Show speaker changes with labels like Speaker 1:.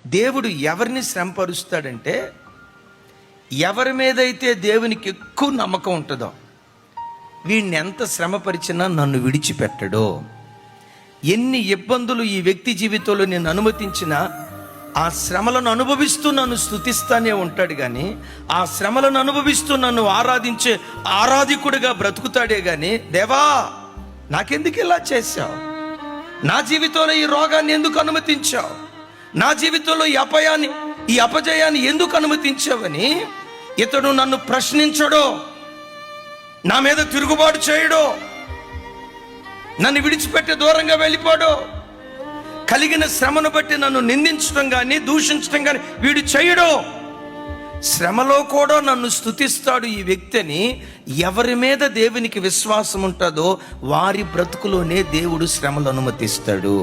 Speaker 1: దేవుడు ఎవరిని శ్రమపరుస్తాడంటే, ఎవరి మీదైతే దేవునికి ఎక్కువ నమ్మకం ఉంటుందో, వీడిని ఎంత శ్రమపరిచినా నన్ను విడిచిపెట్టడో. ఎన్ని ఇబ్బందులు ఈ వ్యక్తి జీవితంలో నేను అనుమతించినా ఆ శ్రమలను అనుభవిస్తూ నన్ను స్తుతిస్తానే ఉంటాడు కానీ, ఆ శ్రమలను అనుభవిస్తూ నన్ను ఆరాధించే ఆరాధికుడిగా బ్రతుకుతాడే కానీ, దేవా నాకెందుకు ఇలా చేశావు, నా జీవితంలో ఈ రోగాన్ని ఎందుకు అనుమతించావు, నా జీవితంలో ఈ అపజయాన్ని ఎందుకు అనుమతించావని ఇతడు నన్ను ప్రశ్నించడో, నా మీద తిరుగుబాటు చేయడో, నన్ను విడిచిపెట్టి దూరంగా వెళ్ళిపోడో, కలిగిన శ్రమను బట్టి నన్ను నిందించడం కానీ దూషించడం కానీ వీడు చేయడో. శ్రమలో కూడా నన్ను స్తుతిస్తాడు ఈ వ్యక్తిని. ఎవరి మీద దేవునికి విశ్వాసం ఉంటుందో వారి బ్రతుకులోనే దేవుడు శ్రమలు అనుమతిస్తాడు.